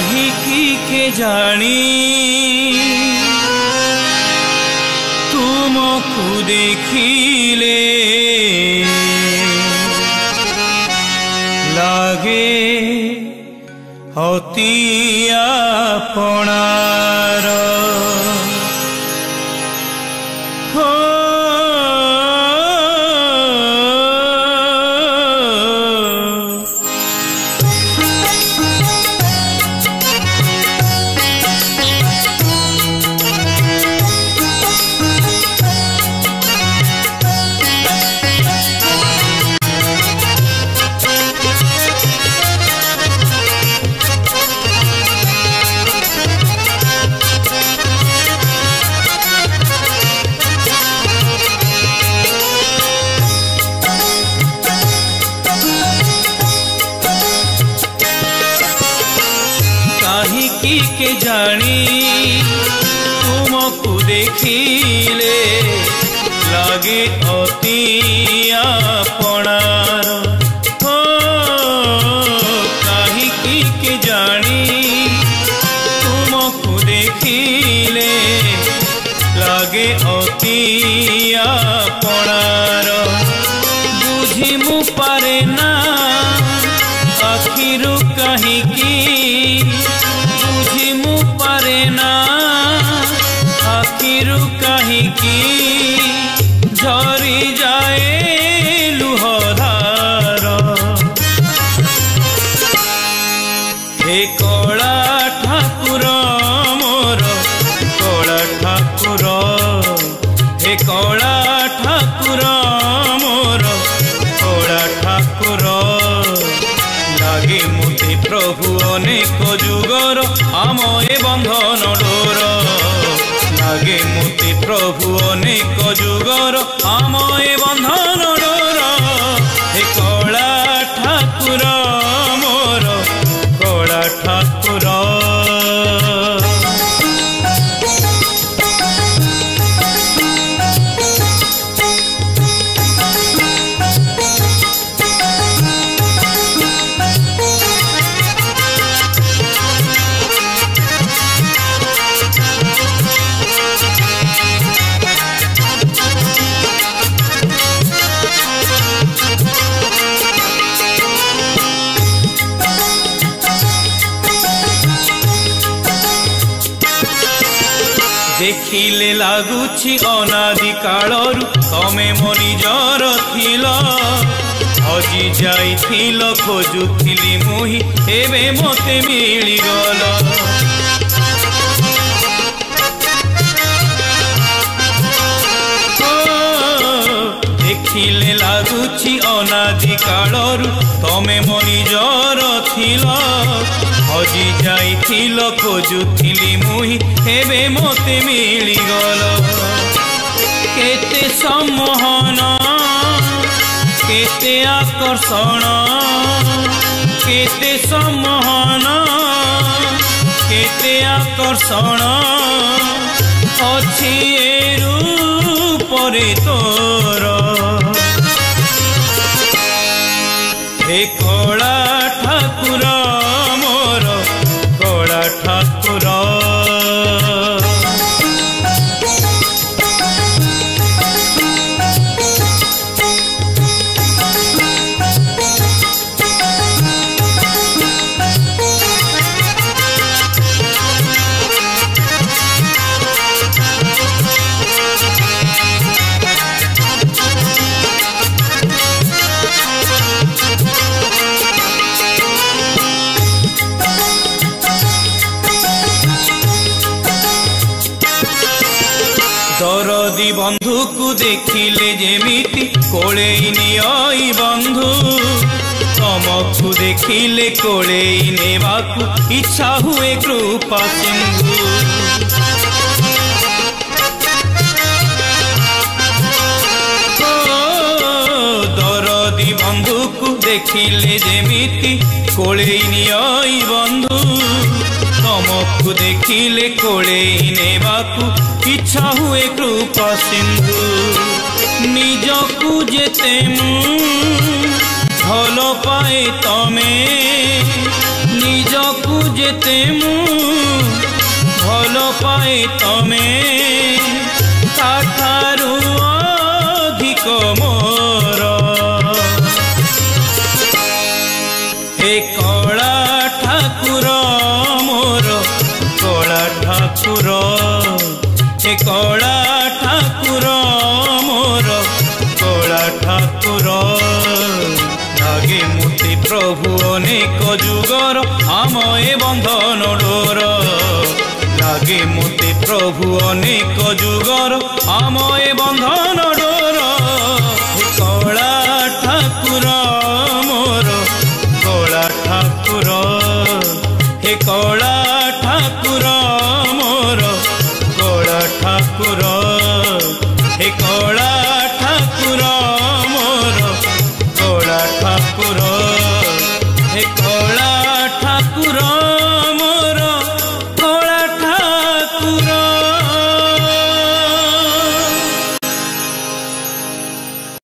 काहिकी के जानी तुमको देखिले लागे अति आपणार हो के जानी तुमको देखिले लागे अति आपणार हो काहिकी के जानी तुमको देखिले लागे अति आपणार बुझी मु पारे ना आखिरु काहिकी मु पारे ना आखिरु काहिकी झरी जाए लुहधार हे कला ठाकुर मोर कला ठाकुर हे कला ठाकुर मोर कला ठाकुर लागे मुते प्रभु अनेक जुगर आम ए बंधन डोर लागे मुते प्रभु अनेक जुगर आम ए बंधन डोर हे कला ठाकुर मोर कला ठाकुर देखिले लागुछि अनादि कालरु तमे मो निजर थिल हजि जाइथिल खोजुथिली मुहि एबे मते मिलिगल देखिले लागुछि अनादि कालरु तमे मो निजर थिल हजि जाइथिल खोजुथिली मुहि एबे मते मिलिगल केते सम्मोहन केते आकर्षण केते सम्मोहन केते आकर्षण अछि ए रूपरे तोर हे कला ठाकुर मोर कला ठाकुर दरदी बंधु को देखिले जेमिति कोलेई नियई बंधु तमको देखिले कोलेई नेबाकु इच्छा हुए कृपा सिंधु दरदी बंधु को देखिले जेमिति कोलेई नियई बंधु तमको देखिले कोलेई नेबाकु इच्छा हुए कृपा सिंधु निजकु जेते भल पाए तमे निजकु जेते मु भल पाए तमे ताठारु अधिक मोर हे कला ठाकुर मोर कला ठाकुर हे कला ठाकुर मोर कला ठाकुर लागे मुते प्रभु अनेक जुगर आमए बंधन डोर लागे मुते प्रभु अनेक जुगर आमए बंधन डोर हे कला ठाकुर मोर कला ठाकुर हे कला